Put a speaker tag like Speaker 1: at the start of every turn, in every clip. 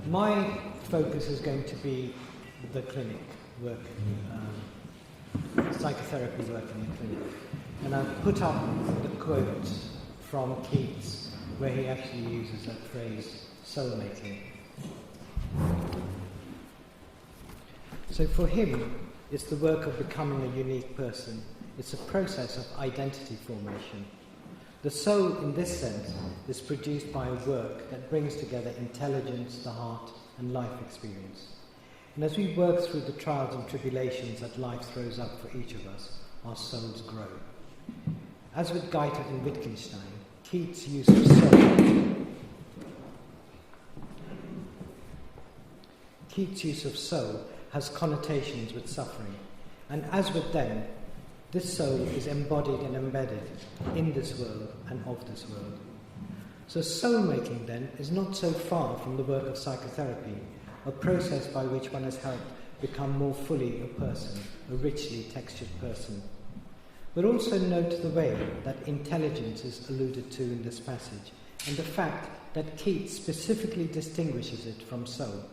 Speaker 1: My focus is going to be the clinic work, psychotherapy work in the clinic. And I've put up the quote from Keats, where he actually uses that phrase, soul-making. So for him, it's the work of becoming a unique person. It's a process of identity formation. The soul, in this sense, is produced by a work that brings together intelligence, the heart, and life experience. And as we work through the trials and tribulations that life throws up for each of us, our souls grow. As with Goethe and Wittgenstein, Keats' use of soul has connotations with suffering, and as with them, this soul is embodied and embedded in this world and of this world. So soul-making, then, is not so far from the work of psychotherapy, a process by which one is helped become more fully a person, a richly textured person. But also note the way that intelligence is alluded to in this passage, and the fact that Keats specifically distinguishes it from soul.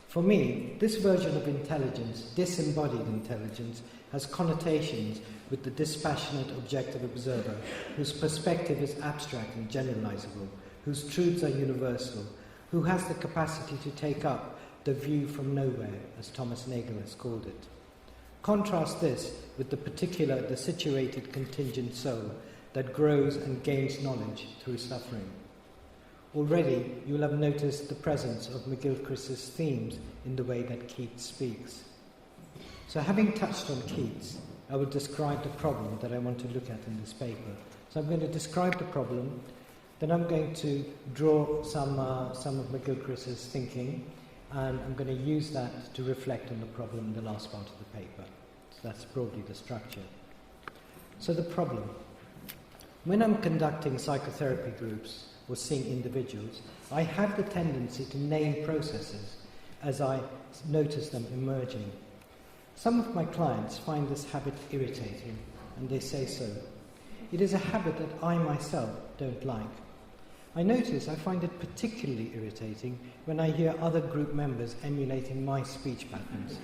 Speaker 1: For me, this version of intelligence, disembodied intelligence, has connotations with the dispassionate objective observer, whose perspective is abstract and generalizable, whose truths are universal, who has the capacity to take up the view from nowhere, as Thomas Nagel has called it. Contrast this with the situated contingent soul that grows and gains knowledge through suffering. Already you will have noticed the presence of McGilchrist's themes in the way that Keats speaks. So having touched on Keats, I will describe the problem that I want to look at in this paper. So I'm going to describe the problem, then I'm going to draw some of McGilchrist's thinking, and I'm going to use that to reflect on the problem in the last part of the paper. So that's broadly the structure. So the problem. When I'm conducting psychotherapy groups or seeing individuals, I have the tendency to name processes as I notice them emerging. Some of my clients find this habit irritating, and they say so. It is a habit that I myself don't like. I notice I find it particularly irritating when I hear other group members emulating my speech patterns.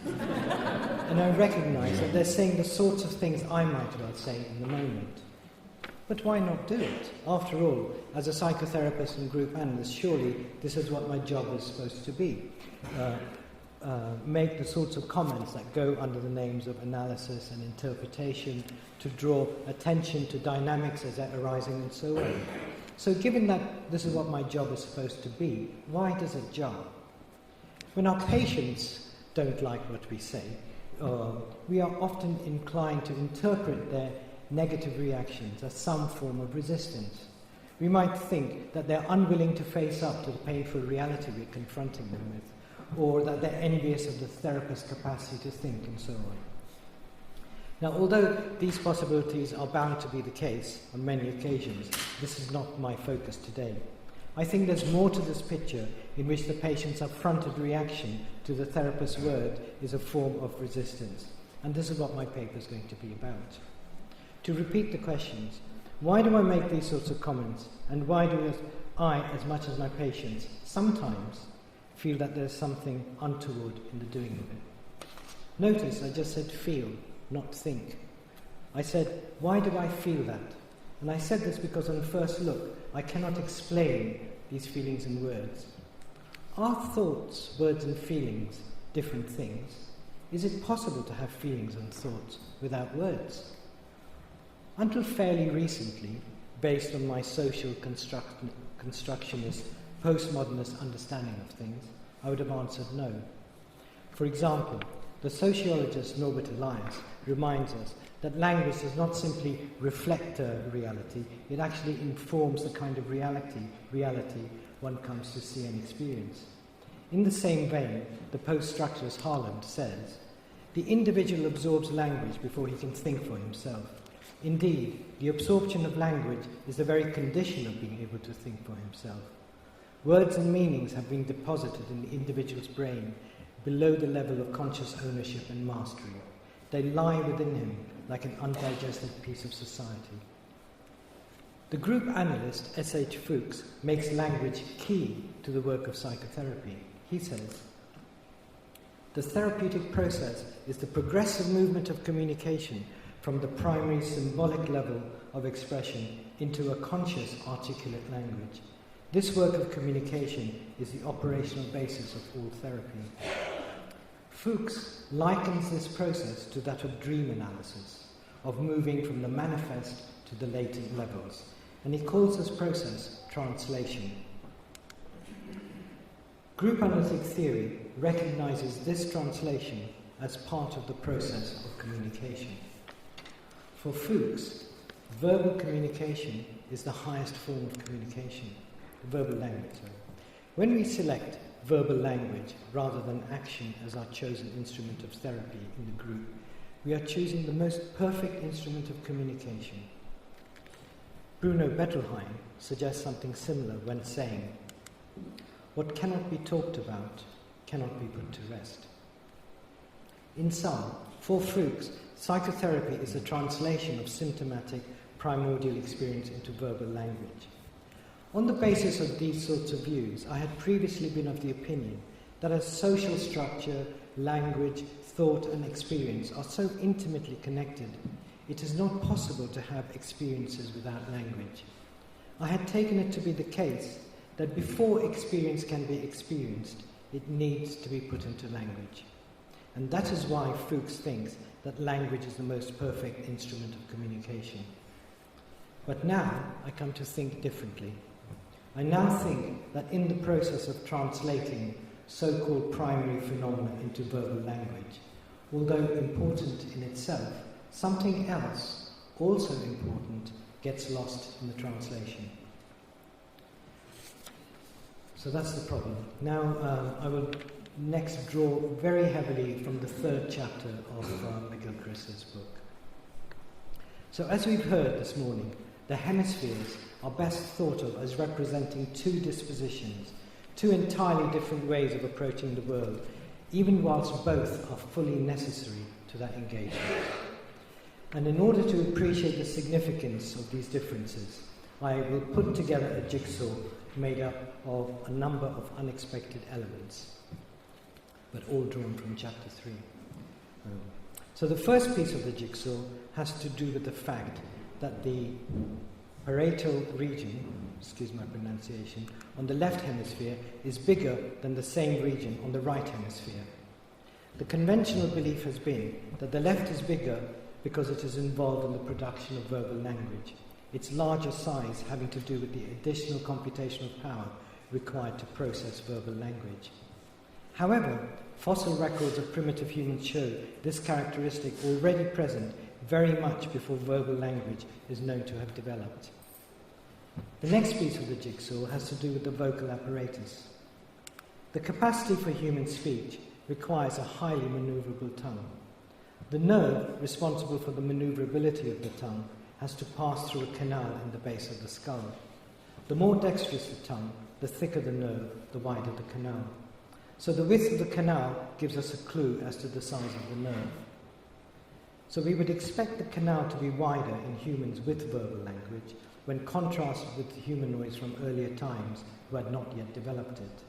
Speaker 1: And I recognise that they're saying the sorts of things I might well say in the moment. But why not do it? After all, as a psychotherapist and group analyst, surely this is what my job is supposed to be. Make the sorts of comments that go under the names of analysis and interpretation, to draw attention to dynamics as they're arising and so on. So given that this is what my job is supposed to be, why does it jar? When our patients don't like what we say, we are often inclined to interpret their negative reactions as some form of resistance. We might think that they're unwilling to face up to the painful reality we're confronting them with, or that they're envious of the therapist's capacity to think, and so on. Now, although these possibilities are bound to be the case on many occasions, this is not my focus today. I think there's more to this picture in which the patient's upfronted reaction to the therapist's word is a form of resistance, and this is what my paper is going to be about. To repeat the questions, why do I make these sorts of comments, and why do I, as much as my patients, sometimes feel that there's something untoward in the doing of it? Notice I just said feel, not think. I said, why do I feel that? And I said this because on first look, I cannot explain these feelings in words. Are thoughts, words and feelings different things? Is it possible to have feelings and thoughts without words? Until fairly recently, based on my social constructionist, postmodernist understanding of things, I would have answered no. For example, the sociologist Norbert Elias reminds us that language does not simply reflect reality, it actually informs the kind of reality one comes to see and experience. In the same vein, the post-structuralist Haaland says, the individual absorbs language before he can think for himself. Indeed, the absorption of language is the very condition of being able to think for himself. Words and meanings have been deposited in the individual's brain below the level of conscious ownership and mastery. They lie within him like an undigested piece of society. The group analyst S.H. Fuchs makes language key to the work of psychotherapy. He says, "The therapeutic process is the progressive movement of communication from the primary symbolic level of expression into a conscious articulate language. This work of communication is the operational basis of all therapy." Fuchs likens this process to that of dream analysis, of moving from the manifest to the latent levels, and he calls this process translation. Group analytic theory recognizes this translation as part of the process of communication. For Fuchs, verbal communication is the highest form of communication, verbal language. When we select verbal language rather than action as our chosen instrument of therapy in the group, we are choosing the most perfect instrument of communication. Bruno Bettelheim suggests something similar when saying, "What cannot be talked about cannot be put to rest." In sum, for Fuchs, psychotherapy is a translation of symptomatic primordial experience into verbal language. On the basis of these sorts of views, I had previously been of the opinion that as social structure, language, thought and experience are so intimately connected, it is not possible to have experiences without language. I had taken it to be the case that before experience can be experienced, it needs to be put into language. And that is why Fuchs thinks that language is the most perfect instrument of communication. But now I come to think differently. I now think that in the process of translating so-called primary phenomena into verbal language, although important in itself, something else, also important, gets lost in the translation. So that's the problem. Now I will next draw very heavily from the third chapter of McGilchrist's book. So as we've heard this morning, the hemispheres are best thought of as representing two dispositions, two entirely different ways of approaching the world, even whilst both are fully necessary to that engagement. And in order to appreciate the significance of these differences, I will put together a jigsaw made up of a number of unexpected elements, but all drawn from chapter 3. So the first piece of the jigsaw has to do with the fact that the parietal region, excuse my pronunciation, on the left hemisphere is bigger than the same region on the right hemisphere. The conventional belief has been that the left is bigger because it is involved in the production of verbal language, its larger size having to do with the additional computational power required to process verbal language. However, fossil records of primitive humans show this characteristic already present very much before verbal language is known to have developed. The next piece of the jigsaw has to do with the vocal apparatus. The capacity for human speech requires a highly maneuverable tongue. The nerve responsible for the maneuverability of the tongue has to pass through a canal in the base of the skull. The more dexterous the tongue, the thicker the nerve, the wider the canal. So the width of the canal gives us a clue as to the size of the nerve. So we would expect the canal to be wider in humans with verbal language when contrasted with the humanoids from earlier times who had not yet developed it.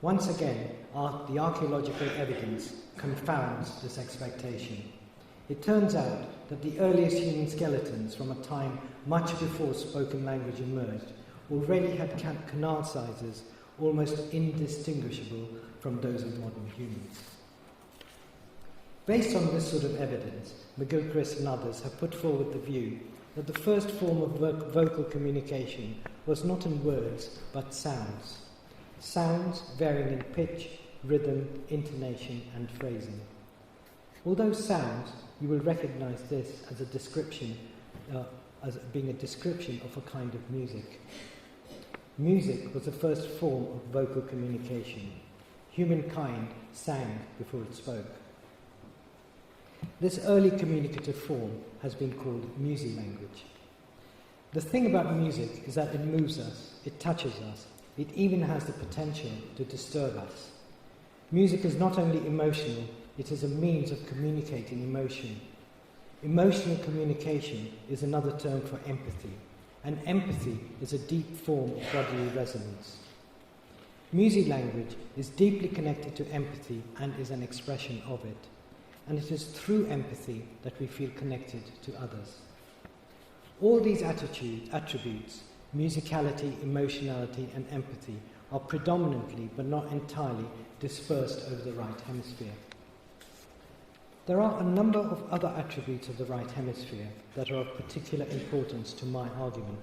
Speaker 1: Once again, the archaeological evidence confounds this expectation. It turns out that the earliest human skeletons from a time much before spoken language emerged already had canal sizes almost indistinguishable from those of modern humans. Based on this sort of evidence, McGilchrist and others have put forward the view that the first form of vocal communication was not in words, but sounds. Sounds varying in pitch, rhythm, intonation, and phrasing. Although sounds, you will recognize this as a description, as being a description of a kind of music. Music was the first form of vocal communication. Humankind sang before it spoke. This early communicative form has been called music-language. The thing about music is that it moves us, it touches us, it even has the potential to disturb us. Music is not only emotional, it is a means of communicating emotion. Emotional communication is another term for empathy, and empathy is a deep form of bodily resonance. Music language is deeply connected to empathy and is an expression of it, and it is through empathy that we feel connected to others. All these attributes, musicality, emotionality and empathy, are predominantly, but not entirely, dispersed over the right hemisphere. There are a number of other attributes of the right hemisphere that are of particular importance to my argument.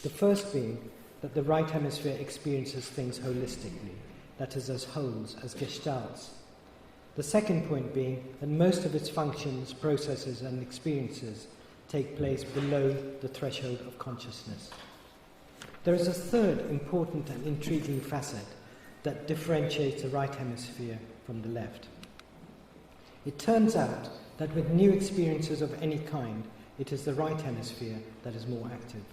Speaker 1: The first being that the right hemisphere experiences things holistically, that is, as wholes, as gestalts. The second point being that most of its functions, processes and experiences take place below the threshold of consciousness. There is a third important and intriguing facet that differentiates the right hemisphere from the left. It turns out that with new experiences of any kind, it is the right hemisphere that is more active.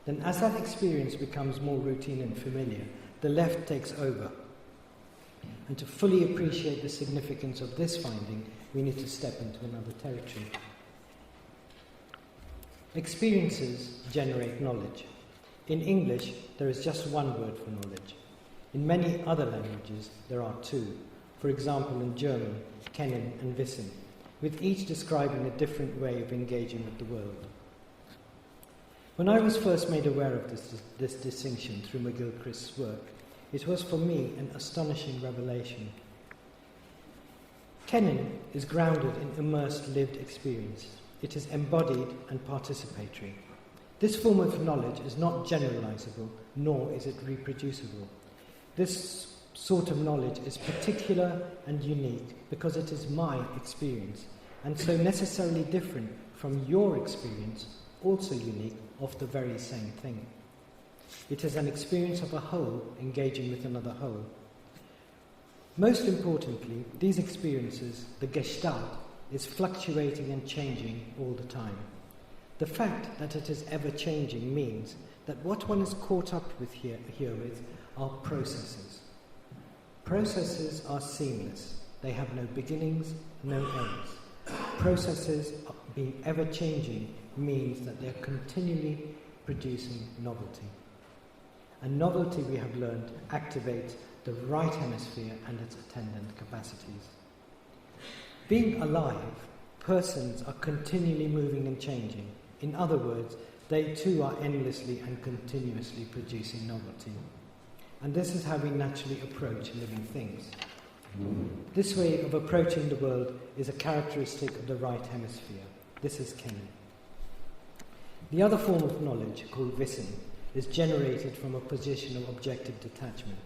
Speaker 1: Then as that experience becomes more routine and familiar, the left takes over. And to fully appreciate the significance of this finding, we need to step into another territory. Experiences generate knowledge. In English, there is just one word for knowledge. In many other languages, there are two. For example, in German, kennen and wissen, with each describing a different way of engaging with the world. When I was first made aware of this distinction through McGilchrist's work, it was for me an astonishing revelation. Kennen is grounded in immersed lived experience. It is embodied and participatory. This form of knowledge is not generalizable, nor is it reproducible. This sort of knowledge is particular and unique because it is my experience, and so necessarily different from your experience, also unique, of the very same thing. It is an experience of a whole engaging with another whole. Most importantly, these experiences, the gestalt, is fluctuating and changing all the time. The fact that it is ever-changing means that what one is caught up with herewith are processes. Processes are seamless. They have no beginnings, no ends. Processes being ever-changing means that they are continually producing novelty. And novelty, we have learned, activates the right hemisphere and its attendant capacities. Being alive, persons are continually moving and changing. In other words, they too are endlessly and continuously producing novelty. And this is how we naturally approach living things. This way of approaching the world is a characteristic of the right hemisphere. This is kennen. The other form of knowledge, called wissen, is generated from a position of objective detachment.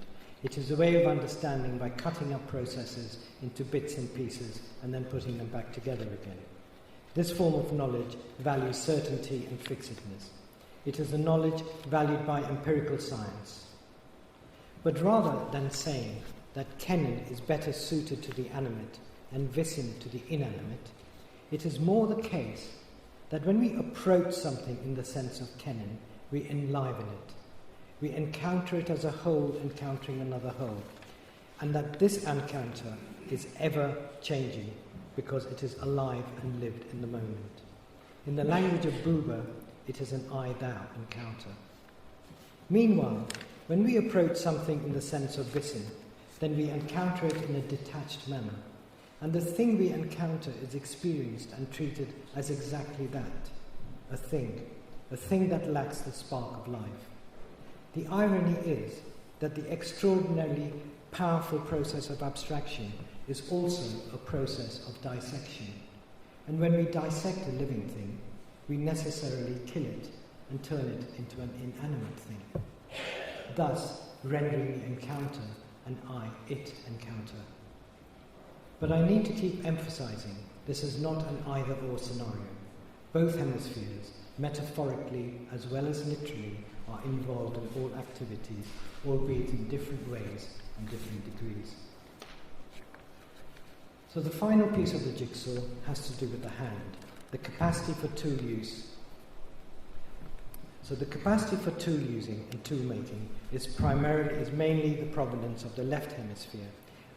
Speaker 1: It is a way of understanding by cutting up processes into bits and pieces and then putting them back together again. This form of knowledge values certainty and fixedness. It is a knowledge valued by empirical science. But rather than saying that kennen is better suited to the animate and wissen to the inanimate, it is more the case that when we approach something in the sense of kennen, we enliven it. We encounter it as a whole encountering another whole, and that this encounter is ever changing because it is alive and lived in the moment. In the language of Buber, it is an I-thou encounter. Meanwhile, when we approach something in the sense of wissen, then we encounter it in a detached manner, and the thing we encounter is experienced and treated as exactly that, a thing that lacks the spark of life. The irony is that the extraordinarily powerful process of abstraction is also a process of dissection. And when we dissect a living thing, we necessarily kill it and turn it into an inanimate thing, thus rendering the encounter an I-it encounter. But I need to keep emphasizing this is not an either-or scenario. Both hemispheres, metaphorically as well as literally, are involved in all activities, albeit in different ways and different degrees. So the final piece of the jigsaw has to do with the hand, the capacity for tool use. So the capacity for tool using and tool making is mainly the provenance of the left hemisphere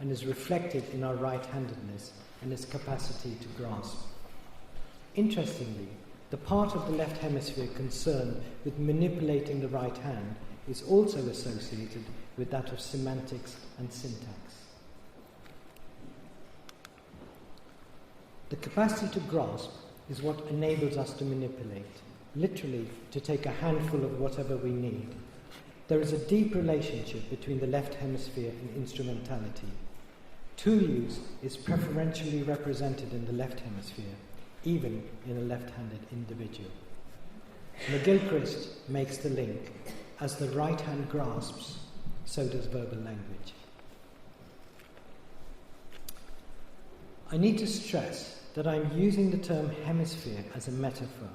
Speaker 1: and is reflected in our right-handedness and its capacity to grasp. Interestingly, the part of the left hemisphere concerned with manipulating the right hand is also associated with that of semantics and syntax. The capacity to grasp is what enables us to manipulate, literally to take a handful of whatever we need. There is a deep relationship between the left hemisphere and instrumentality. Tool use is preferentially represented in the left hemisphere, even in a left-handed individual. McGilchrist makes the link: as the right hand grasps, so does verbal language. I need to stress that I'm using the term hemisphere as a metaphor,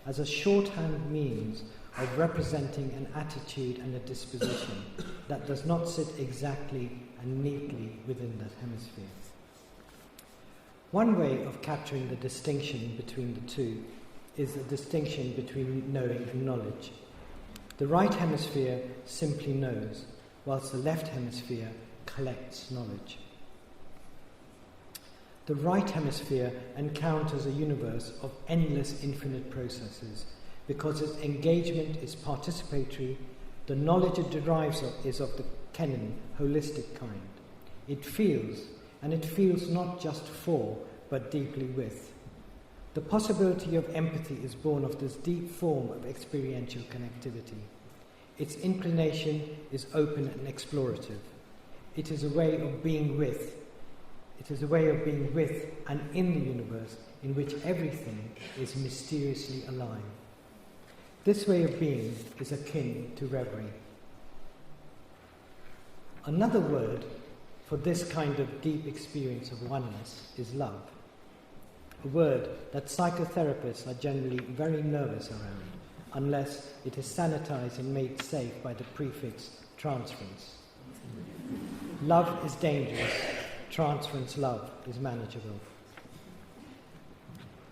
Speaker 1: as a shorthand means of representing an attitude and a disposition that does not sit exactly and neatly within that hemisphere. One way of capturing the distinction between the two is the distinction between knowing and knowledge. The right hemisphere simply knows, whilst the left hemisphere collects knowledge. The right hemisphere encounters a universe of endless infinite processes because its engagement is participatory. The knowledge it derives is of the Kennan, holistic kind. It feels, and it feels not just for, but deeply with. The possibility of empathy is born of this deep form of experiential connectivity. Its inclination is open and explorative. It is a way of being with. It is a way of being with and in the universe in which everything is mysteriously alive. This way of being is akin to reverie. Another word for this kind of deep experience of oneness is love, a word that psychotherapists are generally very nervous around, unless it is sanitized and made safe by the prefix transference. Love is dangerous, transference love is manageable.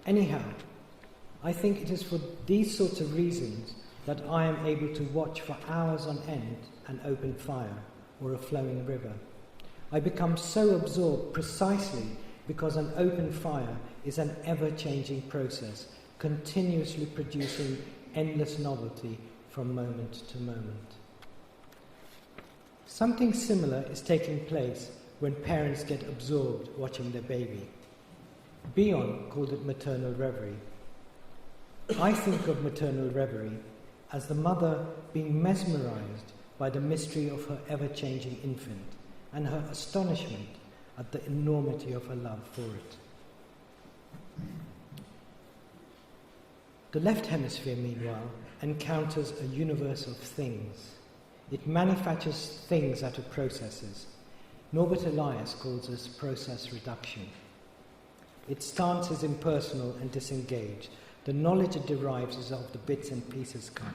Speaker 1: Anyhow, I think it is for these sorts of reasons that I am able to watch for hours on end an open fire or a flowing river. I become so absorbed precisely because an open fire is an ever-changing process, continuously producing endless novelty from moment to moment. Something similar is taking place when parents get absorbed watching their baby. Bion called it maternal reverie. I think of maternal reverie as the mother being mesmerized by the mystery of her ever-changing infant and her astonishment at the enormity of her love for it. The left hemisphere, meanwhile, encounters a universe of things. It manufactures things out of processes. Norbert Elias calls this process reduction. Its stance is impersonal and disengaged. The knowledge it derives is of the bits and pieces kind.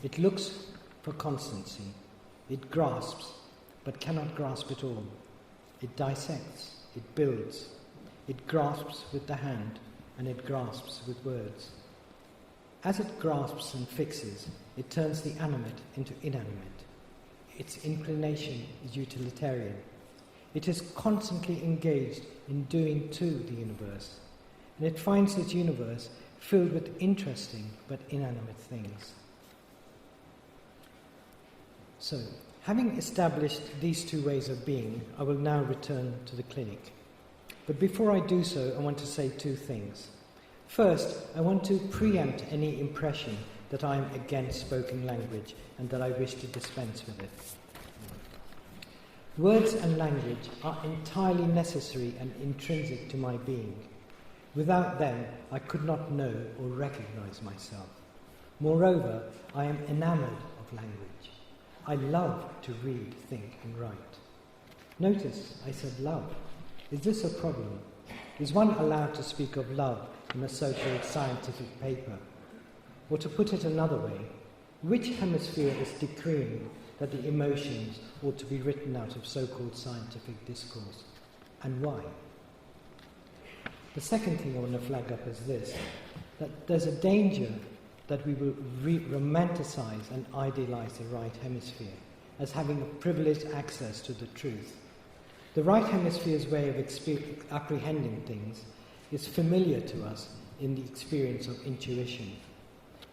Speaker 1: It looks for constancy. It grasps, but cannot grasp it all. It dissects, it builds. It grasps with the hand, and it grasps with words. As it grasps and fixes, it turns the animate into inanimate. Its inclination is utilitarian. It is constantly engaged in doing to the universe, and it finds its universe filled with interesting but inanimate things. So, having established these two ways of being, I will now return to the clinic. But before I do so, I want to say two things. First, I want to preempt any impression that I am against spoken language and that I wish to dispense with it. Words and language are entirely necessary and intrinsic to my being. Without them, I could not know or recognize myself. Moreover, I am enamored of language. I love to read, think, and write. Notice I said love. Is this a problem? Is one allowed to speak of love in a so-called scientific paper? Or to put it another way, which hemisphere is decreeing that the emotions ought to be written out of so-called scientific discourse? And why? The second thing I want to flag up is this, that there's a danger that we will romanticize and idealize the right hemisphere as having a privileged access to the truth. The right hemisphere's way of apprehending things is familiar to us in the experience of intuition.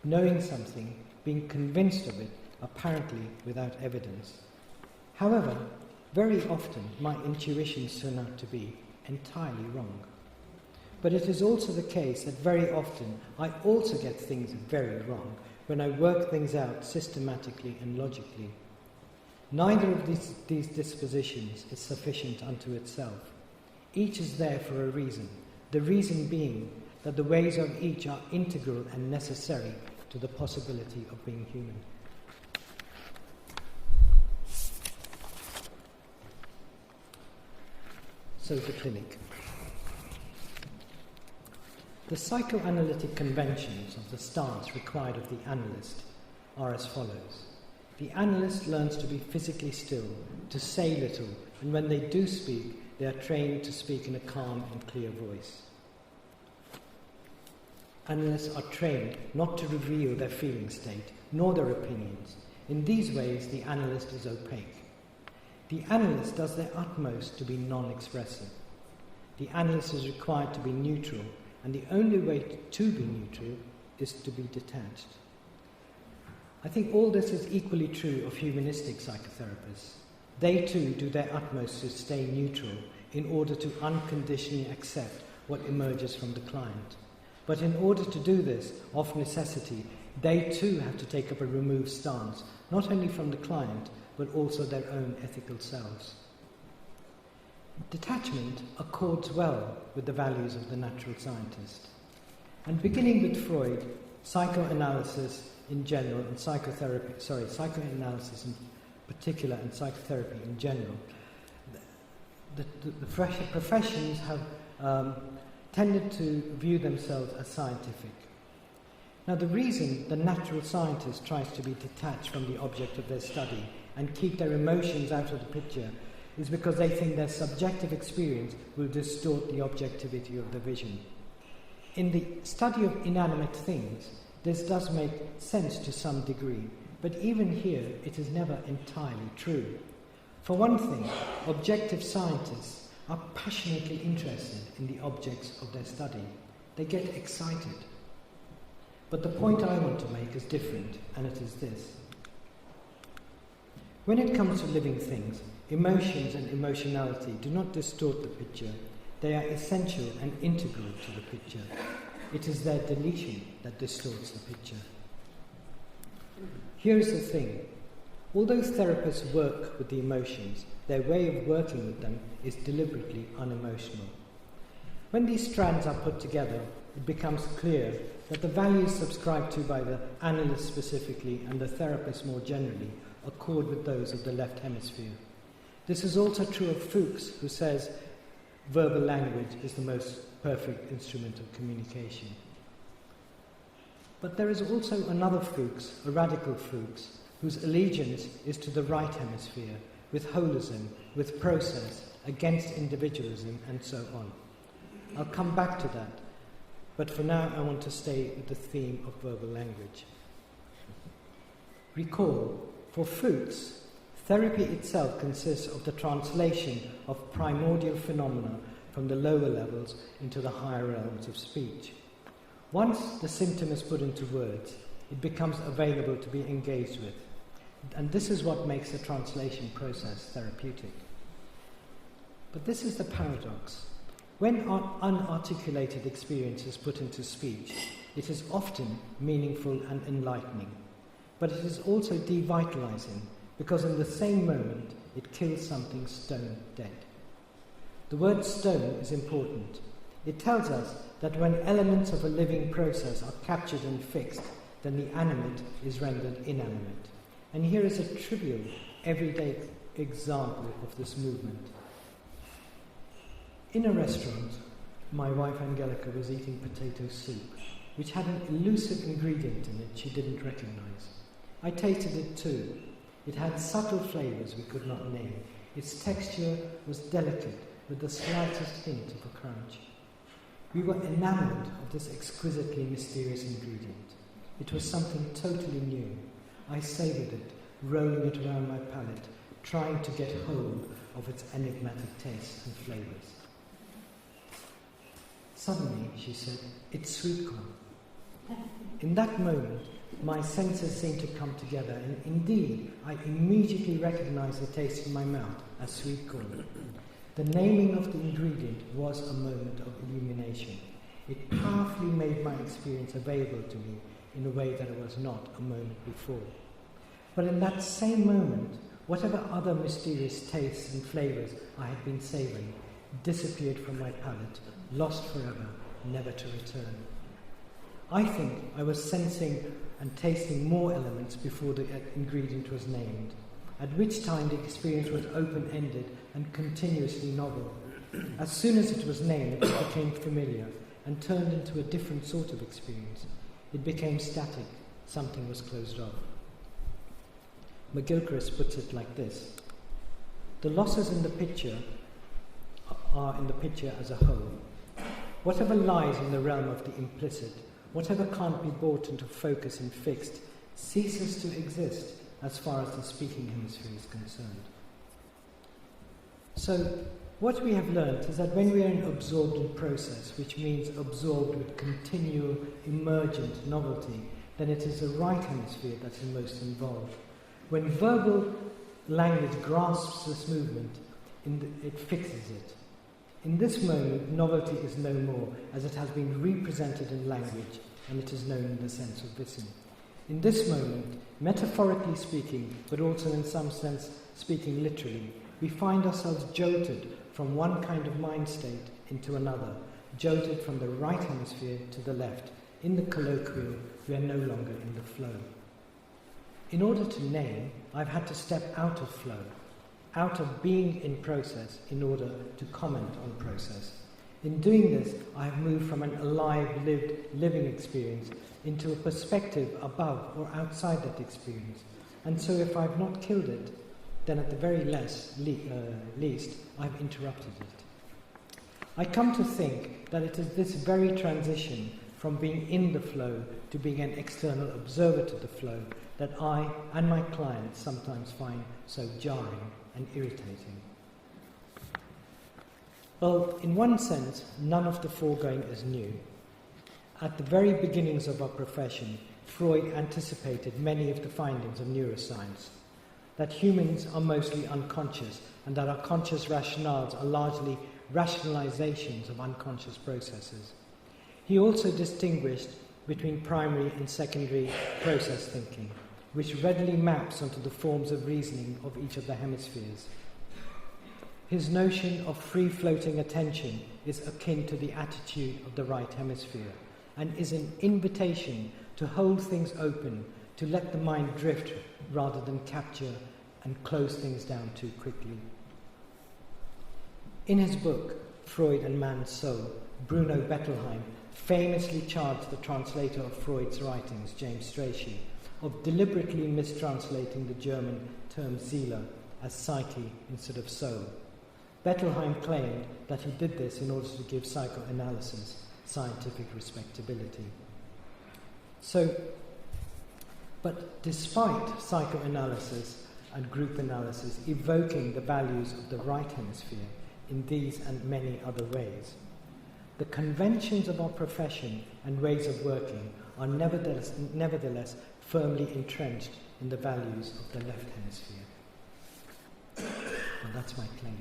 Speaker 1: Knowing something, being convinced of it, apparently without evidence. However, very often my intuitions turn out to be entirely wrong. But it is also the case that very often I also get things very wrong when I work things out systematically and logically. Neither of these dispositions is sufficient unto itself. Each is there for a reason, the reason being that the ways of each are integral and necessary to the possibility of being human. So the clinic. The psychoanalytic conventions of the stance required of the analyst are as follows. The analyst learns to be physically still, to say little, and when they do speak, they are trained to speak in a calm and clear voice. Analysts are trained not to reveal their feeling state, nor their opinions. In these ways, the analyst is opaque. The analyst does their utmost to be non-expressive. The analyst is required to be neutral, and the only way to be neutral is to be detached. I think all this is equally true of humanistic psychotherapists. They too do their utmost to stay neutral in order to unconditionally accept what emerges from the client. But in order to do this, of necessity, they too have to take up a removed stance, not only from the client, but also their own ethical selves. Detachment accords well with the values of the natural scientist. And beginning with Freud, psychoanalysis in general and psychoanalysis in particular and psychotherapy in general, the professions have tended to view themselves as scientific. Now, the reason the natural scientist tries to be detached from the object of their study and keep their emotions out of the picture is because they think their subjective experience will distort the objectivity of the vision. In the study of inanimate things, this does make sense to some degree, but even here it is never entirely true. For one thing, objective scientists are passionately interested in the objects of their study. They get excited. But the point I want to make is different, and it is this. When it comes to living things, emotions and emotionality do not distort the picture. They are essential and integral to the picture. It is their deletion that distorts the picture. Here is the thing. Although therapists work with the emotions, their way of working with them is deliberately unemotional. When these strands are put together, it becomes clear that the values subscribed to by the analyst specifically and the therapist more generally accord with those of the left hemisphere. This is also true of Fuchs, who says verbal language is the most perfect instrument of communication. But there is also another Fuchs, a radical Fuchs, whose allegiance is to the right hemisphere, with holism, with process, against individualism, and so on. I'll come back to that, but for now I want to stay with the theme of verbal language. Recall, for Fuchs, therapy itself consists of the translation of primordial phenomena from the lower levels into the higher realms of speech. Once the symptom is put into words, it becomes available to be engaged with. And this is what makes the translation process therapeutic. But this is the paradox. When unarticulated experience is put into speech, it is often meaningful and enlightening. But it is also devitalizing, because in the same moment it kills something stone dead. The word stone is important. It tells us that when elements of a living process are captured and fixed, then the animate is rendered inanimate. And here is a trivial, everyday example of this movement. In a restaurant, my wife Angelica was eating potato soup, which had an elusive ingredient in it she didn't recognize. I tasted it too. It had subtle flavors we could not name. Its texture was delicate, with the slightest hint of a crunch. We were enamored of this exquisitely mysterious ingredient. It was something totally new. I savoured it, rolling it around my palate, trying to get hold of its enigmatic tastes and flavours. Suddenly, she said, "It's sweet corn." In that moment, my senses seemed to come together, and indeed, I immediately recognized the taste in my mouth as sweet corn. The naming of the ingredient was a moment of illumination. It powerfully made my experience available to me in a way that it was not a moment before. But in that same moment, whatever other mysterious tastes and flavours I had been savouring disappeared from my palate, lost forever, never to return. I think I was sensing and tasting more elements before the ingredient was named, at which time the experience was open-ended and continuously novel. As soon as it was named, it became familiar and turned into a different sort of experience. It became static, something was closed off. McGilchrist puts it like this: the losses in the picture are in the picture as a whole. Whatever lies in the realm of the implicit, whatever can't be brought into focus and fixed, ceases to exist as far as the speaking hemisphere is concerned. So, what we have learnt is that when we are absorbed in process, which means absorbed with continual, emergent novelty, then it is the right hemisphere that is most involved. When verbal language grasps this movement, it fixes it. In this moment, novelty is no more, as it has been represented in language, and it is known in the sense of listen. In this moment, metaphorically speaking, but also in some sense speaking literally, we find ourselves jolted from one kind of mind state into another, jolted from the right hemisphere to the left. In the colloquial, we are no longer in the flow. In order to name, I've had to step out of flow, out of being in process in order to comment on process. In doing this, I have moved from an alive, living experience into a perspective above or outside that experience. And so if I've not killed it, then at the very least, I've interrupted it. I come to think that it is this very transition from being in the flow to being an external observer to the flow that I and my clients sometimes find so jarring and irritating. Well, in one sense, none of the foregoing is new. At the very beginnings of our profession, Freud anticipated many of the findings of neuroscience, that humans are mostly unconscious and that our conscious rationales are largely rationalizations of unconscious processes. He also distinguished between primary and secondary process thinking, which readily maps onto the forms of reasoning of each of the hemispheres. His notion of free-floating attention is akin to the attitude of the right hemisphere and is an invitation to hold things open, to let the mind drift rather than capture and close things down too quickly. In his book, Freud and Man's Soul, Bruno Bettelheim famously charged the translator of Freud's writings, James Strachey, of deliberately mistranslating the German term Seele as psyche instead of soul. Bettelheim claimed that he did this in order to give psychoanalysis scientific respectability. But despite psychoanalysis and group analysis evoking the values of the right hemisphere in these and many other ways, the conventions of our profession and ways of working are nevertheless firmly entrenched in the values of the left hemisphere. And that's my claim.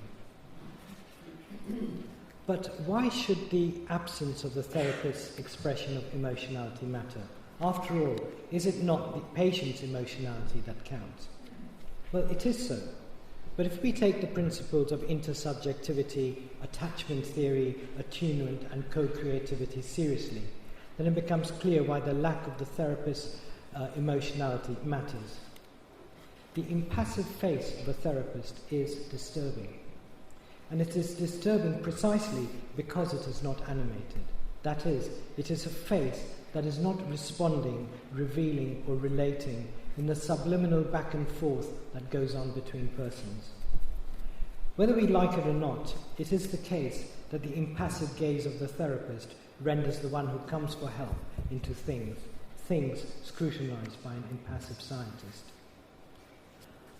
Speaker 1: But why should the absence of the therapist's expression of emotionality matter? After all, is it not the patient's emotionality that counts? Well, it is so. But if we take the principles of intersubjectivity, attachment theory, attunement, and co-creativity seriously, then it becomes clear why the lack of the therapist's emotionality matters. The impassive face of a therapist is disturbing. And it is disturbing precisely because it is not animated. That is, it is a face that is not responding, revealing, or relating in the subliminal back and forth that goes on between persons. Whether we like it or not, it is the case that the impassive gaze of the therapist renders the one who comes for help into things scrutinized by an impassive scientist.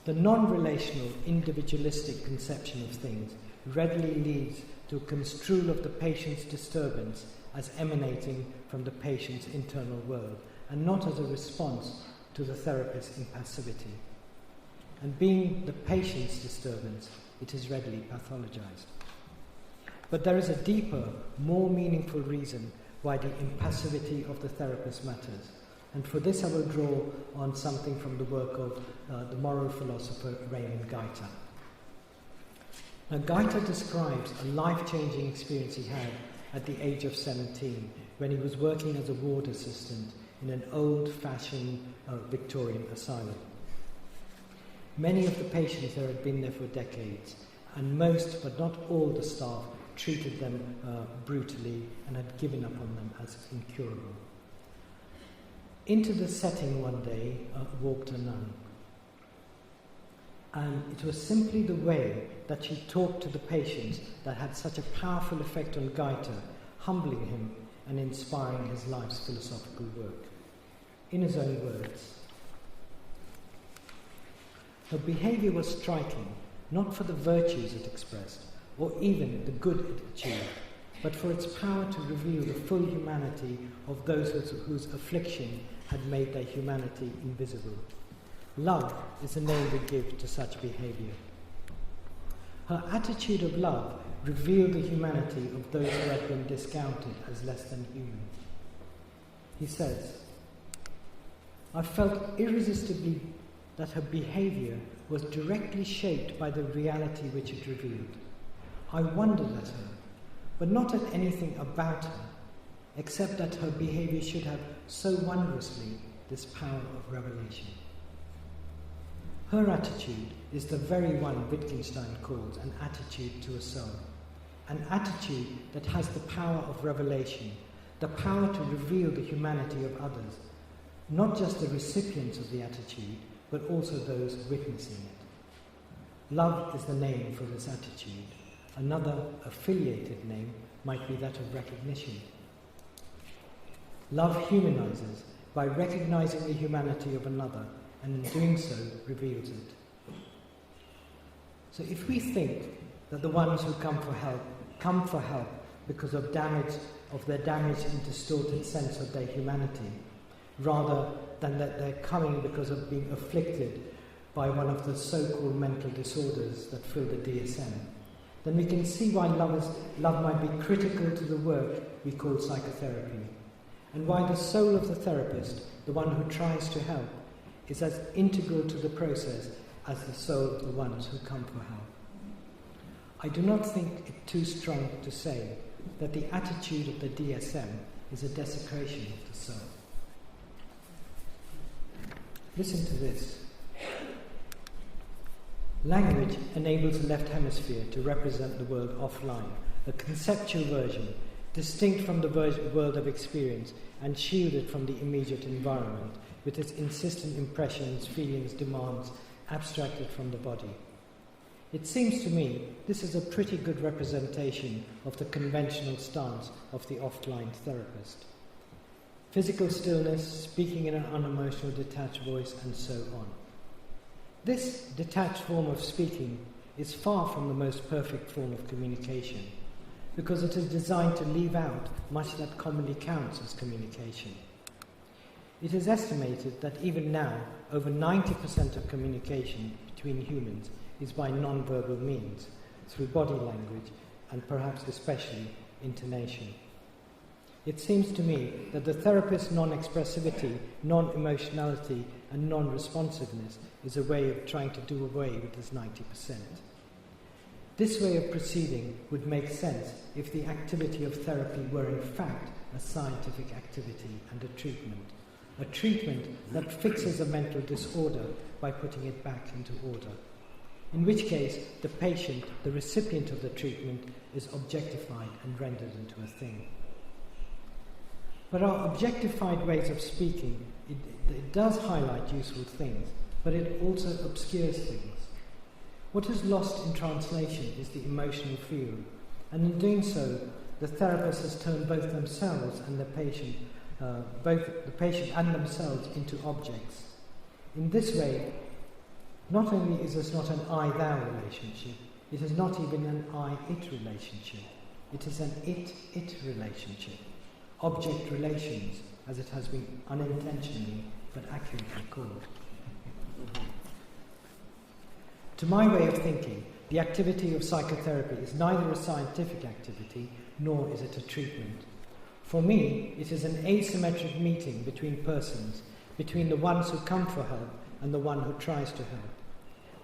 Speaker 1: The non-relational, individualistic conception of things readily leads to a construal of the patient's disturbance as emanating from the patient's internal world, and not as a response to the therapist's impassivity. And being the patient's disturbance, it is readily pathologized. But there is a deeper, more meaningful reason why the impassivity of the therapist matters. And for this I will draw on something from the work of the moral philosopher Raymond Gaita. Now, Gaita describes a life-changing experience he had at the age of 17 when he was working as a ward assistant in an old-fashioned Victorian asylum. Many of the patients there had been there for decades, and most, but not all, the staff treated them brutally and had given up on them as incurable. Into the setting one day walked a nun. And it was simply the way that she talked to the patients that had such a powerful effect on Gaita, humbling him and inspiring his life's philosophical work. In his own words, her behaviour was striking, not for the virtues it expressed, or even the good it achieved, but for its power to reveal the full humanity of those whose affliction had made their humanity invisible. Love is the name we give to such behaviour. Her attitude of love revealed the humanity of those who had been discounted as less than human. He says, I felt irresistibly that her behaviour was directly shaped by the reality which it revealed. I wondered at her, but not at anything about her, except that her behaviour should have so wondrously this power of revelation. Her attitude is the very one Wittgenstein calls an attitude to a soul, an attitude that has the power of revelation, the power to reveal the humanity of others, not just the recipients of the attitude, but also those witnessing it. Love is the name for this attitude. Another affiliated name might be that of recognition. Love humanizes by recognizing the humanity of another, and in doing so reveals it. So if we think that the ones who come for help because of their damaged and distorted sense of their humanity, rather than that they're coming because of being afflicted by one of the so-called mental disorders that fill the DSM, then we can see why love might be critical to the work we call psychotherapy, and why the soul of the therapist, the one who tries to help, is as integral to the process as the soul of the ones who come for help. I do not think it too strong to say that the attitude of the DSM is a desecration of the soul. Listen to this. Language enables the left hemisphere to represent the world offline, a conceptual version, distinct from the world of experience and shielded from the immediate environment, with its insistent impressions, feelings, demands, abstracted from the body. It seems to me this is a pretty good representation of the conventional stance of the offline therapist. Physical stillness, speaking in an unemotional, detached voice, and so on. This detached form of speaking is far from the most perfect form of communication, because it is designed to leave out much that commonly counts as communication. It is estimated that even now, over 90% of communication between humans is by non-verbal means, through body language and perhaps especially intonation. It seems to me that the therapist's non-expressivity, non-emotionality and non-responsiveness is a way of trying to do away with this 90%. This way of proceeding would make sense if the activity of therapy were in fact a scientific activity and a treatment that fixes a mental disorder by putting it back into order. In which case, the patient, the recipient of the treatment, is objectified and rendered into a thing. But our objectified ways of speaking, it does highlight useful things, but it also obscures things. What is lost in translation is the emotional field, and in doing so, the therapist has turned both themselves and the patient and themselves into objects. In this way, not only is this not an I-thou relationship, it is not even an I-it relationship. It is an it-it relationship, object relations, as it has been unintentionally but accurately called. To my way of thinking, the activity of psychotherapy is neither a scientific activity nor is it a treatment. For me, it is an asymmetric meeting between persons, between the ones who come for help and the one who tries to help.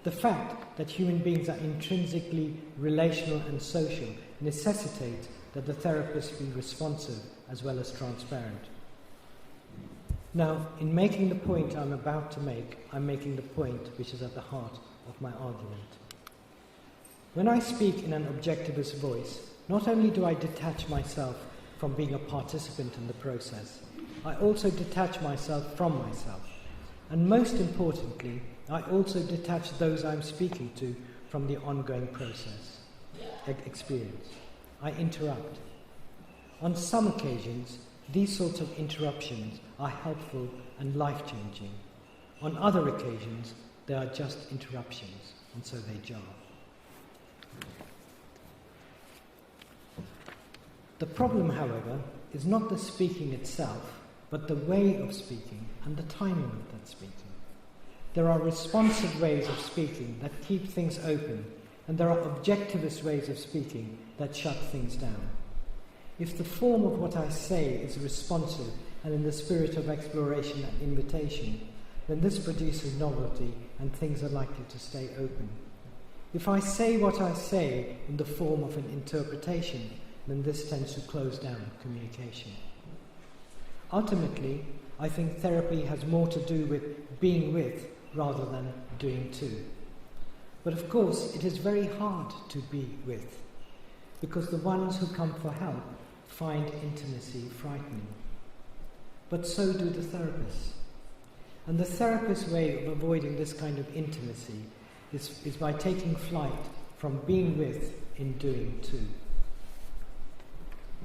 Speaker 1: The fact that human beings are intrinsically relational and social necessitates that the therapist be responsive as well as transparent. Now, in making the point I'm about to make, I'm making the point which is at the heart of my argument. When I speak in an objectivist voice, not only do I detach myself from being a participant in the process, I also detach myself from myself. And most importantly, I also detach those I'm speaking to from the ongoing process, experience. I interrupt. On some occasions, these sorts of interruptions are helpful and life-changing. On other occasions, they are just interruptions, and so they jar. The problem, however, is not the speaking itself, but the way of speaking and the timing of that speaking. There are responsive ways of speaking that keep things open, and there are objectivist ways of speaking that shut things down. If the form of what I say is responsive and in the spirit of exploration and invitation, then this produces novelty and things are likely to stay open. If I say what I say in the form of an interpretation, then this tends to close down communication. Ultimately, I think therapy has more to do with being with rather than doing to. But of course, it is very hard to be with, because the ones who come for help find intimacy frightening. But so do the therapists. And the therapist's way of avoiding this kind of intimacy is by taking flight from being with in doing to.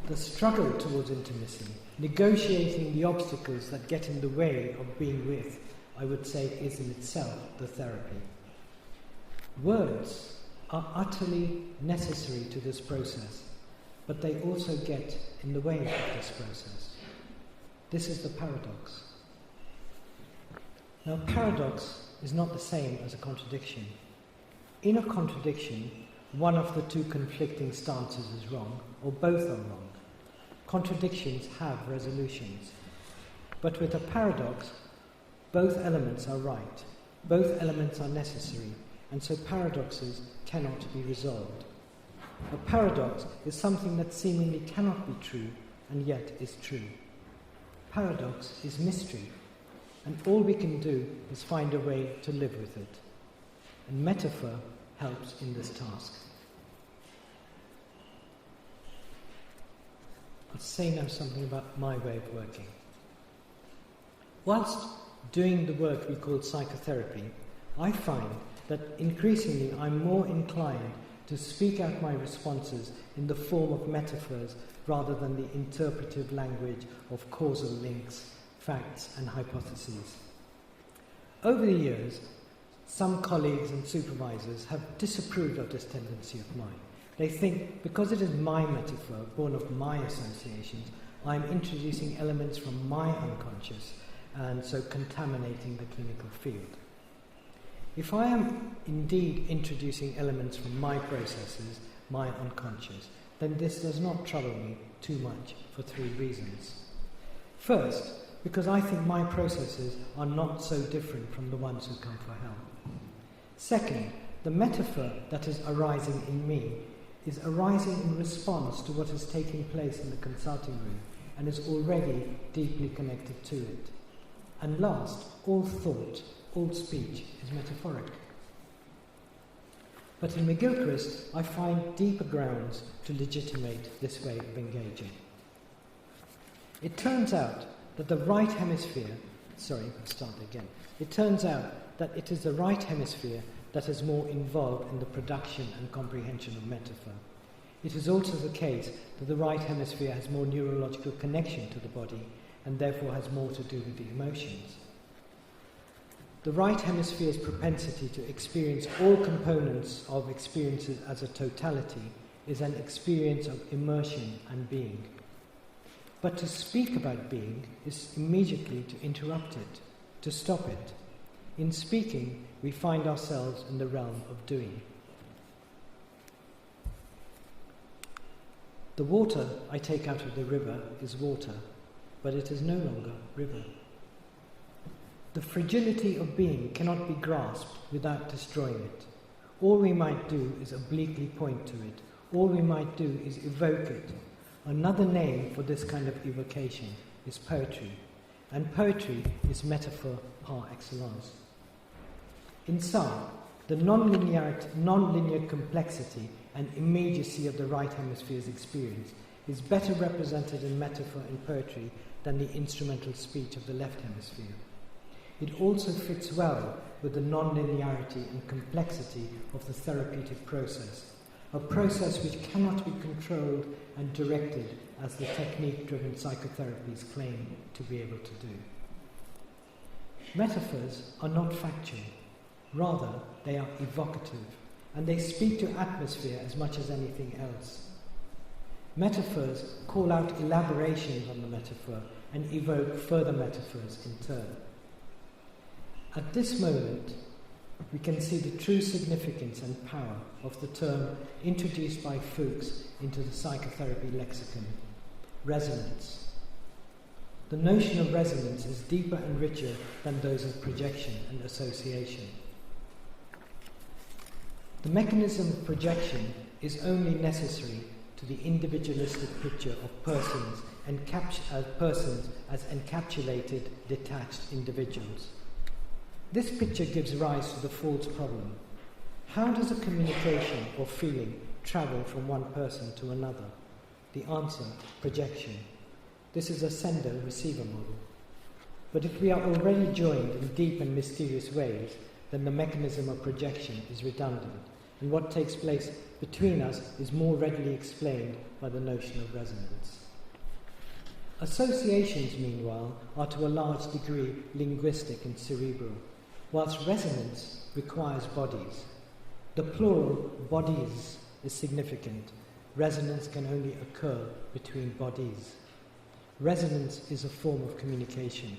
Speaker 1: The struggle towards intimacy, negotiating the obstacles that get in the way of being with, I would say, is in itself the therapy. Words are utterly necessary to this process, but they also get in the way of this process. This is the paradox. Now, paradox is not the same as a contradiction. In a contradiction, one of the two conflicting stances is wrong, or both are wrong. Contradictions have resolutions. But with a paradox, both elements are right, both elements are necessary, and so paradoxes cannot be resolved. A paradox is something that seemingly cannot be true, and yet is true. Paradox is mystery, and all we can do is find a way to live with it. And metaphor helps in this task. I'll say now something about my way of working. Whilst doing the work we call psychotherapy, I find that increasingly I'm more inclined to speak out my responses in the form of metaphors rather than the interpretive language of causal links, facts and hypotheses. Over the years, some colleagues and supervisors have disapproved of this tendency of mine. They think because it is my metaphor, born of my associations, I'm introducing elements from my unconscious and so contaminating the clinical field. If I am indeed introducing elements from my processes, my unconscious, then this does not trouble me too much for three reasons. First, because I think my processes are not so different from the ones who come for help. Second, the metaphor that is arising in me is arising in response to what is taking place in the consulting room and is already deeply connected to it. And last, all thought, all speech is metaphoric. But in McGilchrist, I find deeper grounds to legitimate this way of engaging. It turns out that the right hemisphere, It turns out that it is the right hemisphere that is more involved in the production and comprehension of metaphor. It is also the case that the right hemisphere has more neurological connection to the body and therefore has more to do with the emotions. The right hemisphere's propensity to experience all components of experiences as a totality is an experience of immersion and being. But to speak about being is immediately to interrupt it, to stop it. In speaking, we find ourselves in the realm of doing. The water I take out of the river is water, but it is no longer river. The fragility of being cannot be grasped without destroying it. All we might do is obliquely point to it. All we might do is evoke it. Another name for this kind of evocation is poetry, and poetry is metaphor par excellence. In sum, the non-linear complexity and immediacy of the right hemisphere's experience is better represented in metaphor in poetry than the instrumental speech of the left hemisphere. It also fits well with the non-linearity and complexity of the therapeutic process, a process which cannot be controlled and directed as the technique-driven psychotherapies claim to be able to do. Metaphors are not factual, rather they are evocative, and they speak to atmosphere as much as anything else. Metaphors call out elaborations on the metaphor and evoke further metaphors in turn. At this moment, we can see the true significance and power of the term introduced by Fuchs into the psychotherapy lexicon, resonance. The notion of resonance is deeper and richer than those of projection and association. The mechanism of projection is only necessary to the individualistic picture of persons as encapsulated, detached individuals. This picture gives rise to the false problem. How does a communication or feeling travel from one person to another? The answer, projection. This is a sender-receiver model. But if we are already joined in deep and mysterious ways, then the mechanism of projection is redundant, and what takes place between us is more readily explained by the notion of resonance. Associations, meanwhile, are to a large degree linguistic and cerebral, whilst resonance requires bodies. The plural bodies is significant. Resonance can only occur between bodies. Resonance is a form of communication.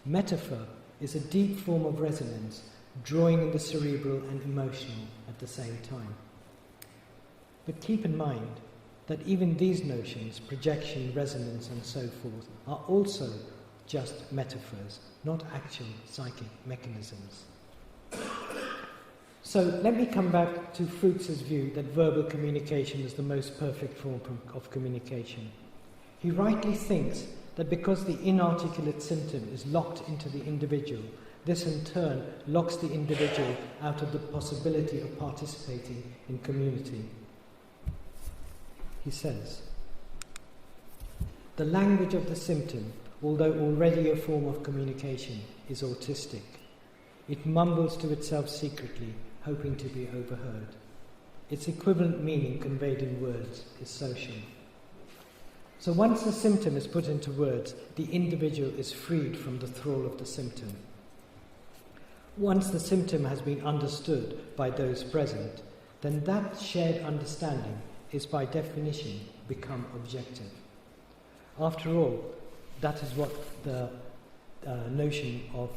Speaker 1: Metaphor is a deep form of resonance, drawing in the cerebral and emotional at the same time. But keep in mind that even these notions, projection, resonance, and so forth, are also just metaphors, not actual psychic mechanisms. So let me come back to Fuchs's view that verbal communication is the most perfect form of communication. He rightly thinks that because the inarticulate symptom is locked into the individual, this in turn locks the individual out of the possibility of participating in community. He says, the language of the symptom, although already a form of communication, is autistic. It mumbles to itself secretly, hoping to be overheard. Its equivalent meaning conveyed in words is social. So once the symptom is put into words, the individual is freed from the thrall of the symptom. Once the symptom has been understood by those present, then that shared understanding is by definition become objective. After all, that is what the notion of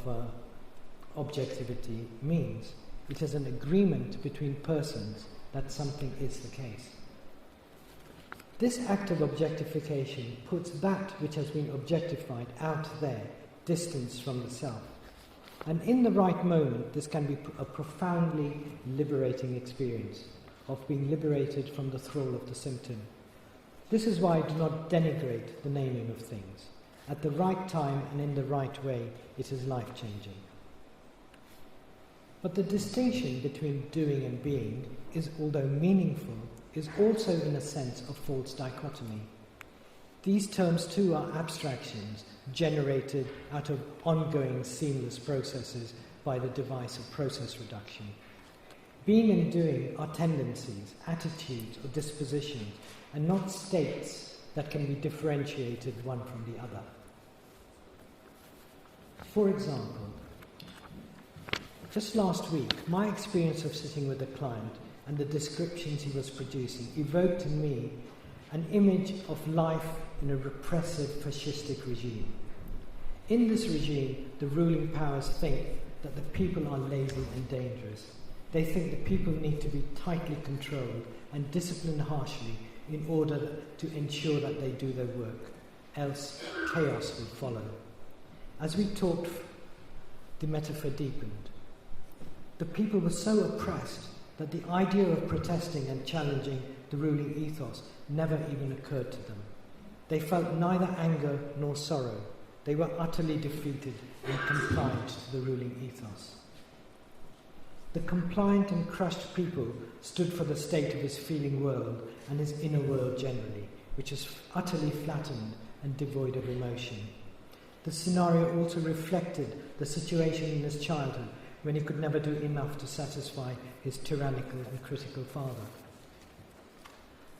Speaker 1: objectivity means. It is an agreement between persons that something is the case. This act of objectification puts that which has been objectified out there, distanced from the self. And in the right moment, this can be a profoundly liberating experience of being liberated from the thrall of the symptom. This is why I do not denigrate the naming of things. At the right time and in the right way, it is life-changing. But the distinction between doing and being is, although meaningful, is also in a sense a false dichotomy. These terms too are abstractions generated out of ongoing seamless processes by the device of process reduction. Being and doing are tendencies, attitudes or dispositions, and not states that can be differentiated one from the other. For example, just last week, my experience of sitting with a client and the descriptions he was producing evoked in me an image of life in a repressive fascistic regime. In this regime, the ruling powers think that the people are lazy and dangerous. They think the people need to be tightly controlled and disciplined harshly in order to ensure that they do their work, else chaos will follow. As we talked, the metaphor deepened. The people were so oppressed that the idea of protesting and challenging the ruling ethos never even occurred to them. They felt neither anger nor sorrow. They were utterly defeated and compliant to the ruling ethos. The compliant and crushed people stood for the state of his feeling world and his inner world generally, which is utterly flattened and devoid of emotion. The scenario also reflected the situation in his childhood when he could never do enough to satisfy his tyrannical and critical father.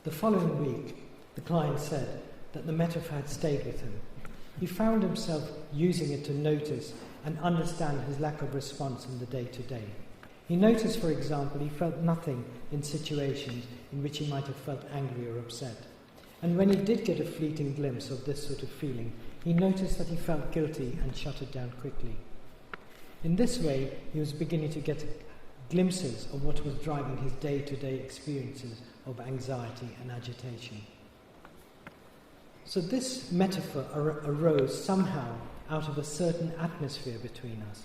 Speaker 1: The following week, the client said that the metaphor had stayed with him. He found himself using it to notice and understand his lack of response in the day-to-day. He noticed, for example, he felt nothing in situations in which he might have felt angry or upset. And when he did get a fleeting glimpse of this sort of feeling, he noticed that he felt guilty and shut it down quickly. In this way, he was beginning to get glimpses of what was driving his day-to-day experiences of anxiety and agitation. So this metaphor arose somehow out of a certain atmosphere between us.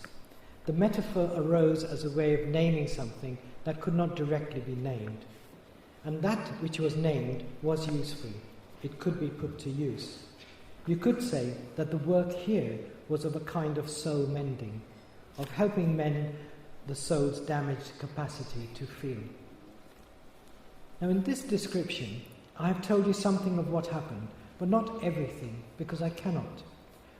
Speaker 1: The metaphor arose as a way of naming something that could not directly be named. And that which was named was useful. It could be put to use. You could say that the work here was of a kind of soul mending, of helping mend the soul's damaged capacity to feel. Now, in this description, I have told you something of what happened, but not everything, because I cannot.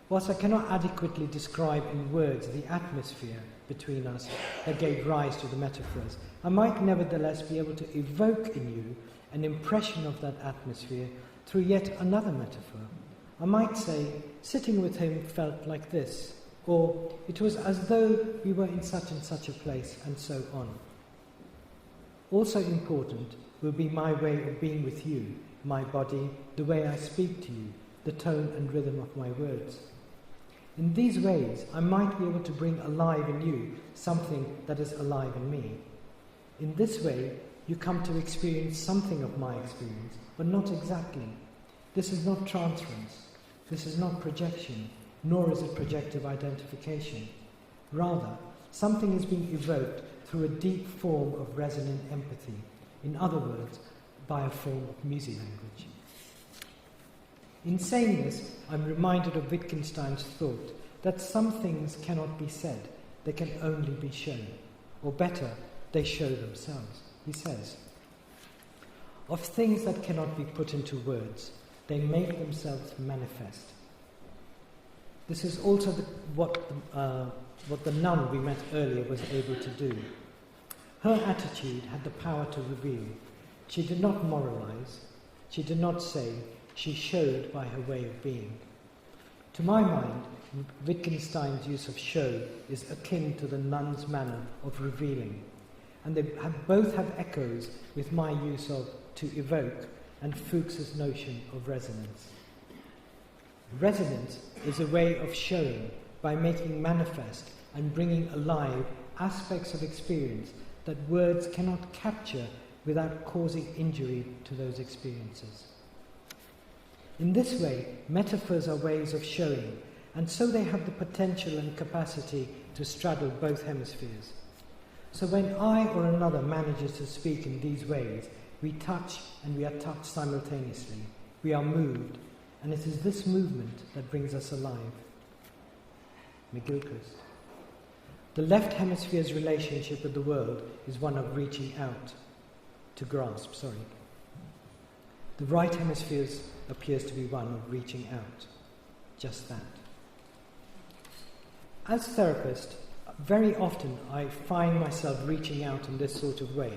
Speaker 1: Whilst I cannot adequately describe in words the atmosphere between us that gave rise to the metaphors, I might nevertheless be able to evoke in you an impression of that atmosphere through yet another metaphor. I might say, sitting with him felt like this, or it was as though we were in such and such a place, and so on. Also important will be my way of being with you, my body, the way I speak to you, the tone and rhythm of my words. In these ways, I might be able to bring alive in you something that is alive in me. In this way, you come to experience something of my experience, but not exactly. This is not transference. This is not projection, nor is it projective identification. Rather, something is being evoked through a deep form of resonant empathy. In other words, by a form of music language. In saying this, I'm reminded of Wittgenstein's thought that some things cannot be said, they can only be shown. Or better, they show themselves. He says, of things that cannot be put into words, they make themselves manifest. This is also what the nun we met earlier was able to do. Her attitude had the power to reveal. She did not moralize. She did not say. She showed by her way of being. To my mind, Wittgenstein's use of show is akin to the nun's manner of revealing, and they both have echoes with my use of to evoke and Fuchs's notion of resonance. Resonance is a way of showing by making manifest and bringing alive aspects of experience that words cannot capture without causing injury to those experiences. In this way, metaphors are ways of showing, and so they have the potential and capacity to straddle both hemispheres. So when I or another manages to speak in these ways, we touch and we are touched simultaneously. We are moved, and it is this movement that brings us alive. McGilchrist. The left hemisphere's relationship with the world is one of reaching out, to grasp, The right hemisphere's appears to be one of reaching out, just that. As therapist, very often I find myself reaching out in this sort of way.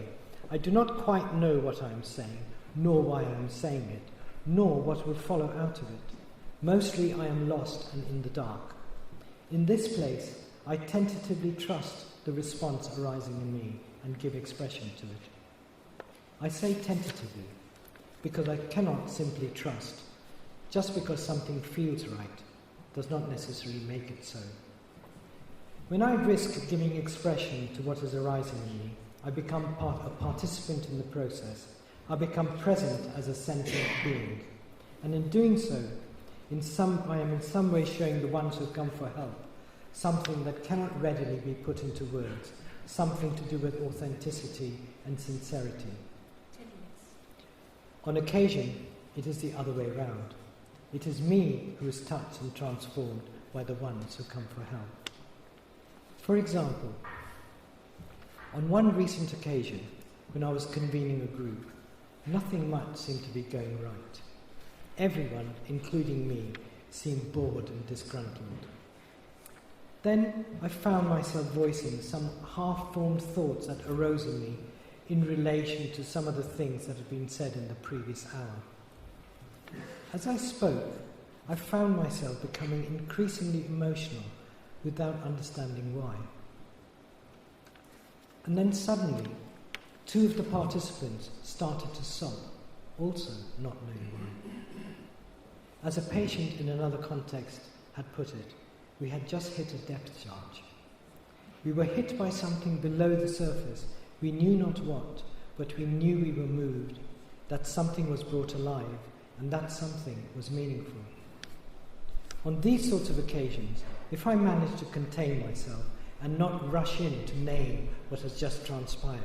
Speaker 1: I do not quite know what I am saying, nor why I am saying it, nor what will follow out of it. Mostly I am lost and in the dark. In this place, I tentatively trust the response arising in me and give expression to it. I say tentatively, because I cannot simply trust. Just because something feels right does not necessarily make it so. When I risk giving expression to what is arising in me, I become a participant in the process. I become present as a sentient being. And in doing so, I am in some way showing the ones who come for help something that cannot readily be put into words, something to do with authenticity and sincerity. On occasion, it is the other way round. It is me who is touched and transformed by the ones who come for help. For example, on one recent occasion, when I was convening a group, nothing much seemed to be going right. Everyone, including me, seemed bored and disgruntled. Then I found myself voicing some half-formed thoughts that arose in me in relation to some of the things that had been said in the previous hour. As I spoke, I found myself becoming increasingly emotional without understanding why. And then suddenly, two of the participants started to sob, also not knowing why. As a patient in another context had put it, we had just hit a depth charge. We were hit by something below the surface. We knew not what, but we knew we were moved, that something was brought alive, and that something was meaningful. On these sorts of occasions, if I manage to contain myself and not rush in to name what has just transpired,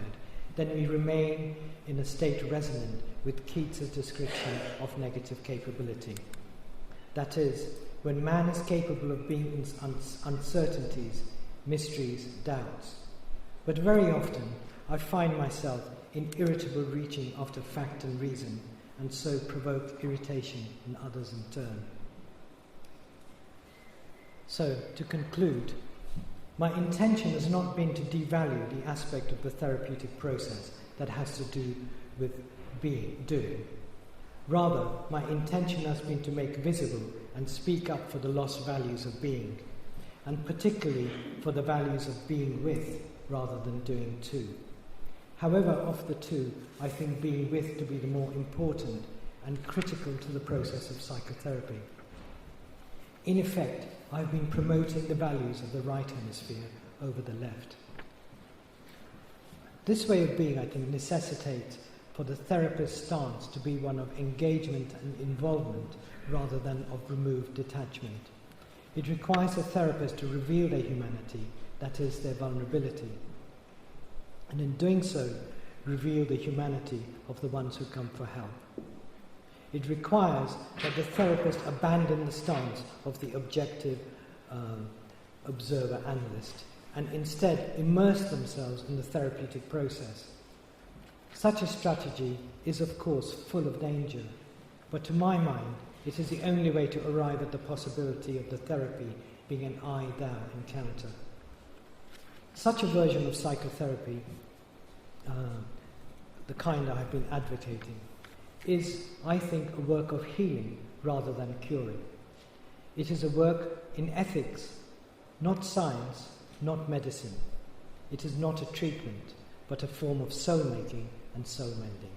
Speaker 1: then we remain in a state resonant with Keats's description of negative capability. That is, when man is capable of being in uncertainties, mysteries, doubts. But very often, I find myself in irritable reaching after fact and reason, and so provoke irritation in others in turn. So, to conclude, my intention has not been to devalue the aspect of the therapeutic process that has to do with doing. Rather, my intention has been to make visible and speak up for the lost values of being, and particularly for the values of being with rather than doing to. However, of the two, I think being with to be the more important and critical to the process of psychotherapy. In effect, I've been promoting the values of the right hemisphere over the left. This way of being, I think, necessitates for the therapist's stance to be one of engagement and involvement rather than of removed detachment. It requires a therapist to reveal their humanity, that is, their vulnerability, and in doing so, reveal the humanity of the ones who come for help. It requires that the therapist abandon the stance of the objective observer analyst and instead immerse themselves in the therapeutic process. Such a strategy is, of course, full of danger, but to my mind, it is the only way to arrive at the possibility of the therapy being an I-thou encounter. Such a version of psychotherapy, the kind I have been advocating, is, I think, a work of healing rather than curing. It is a work in ethics, not science, not medicine. It is not a treatment, but a form of soul-making and soul-mending.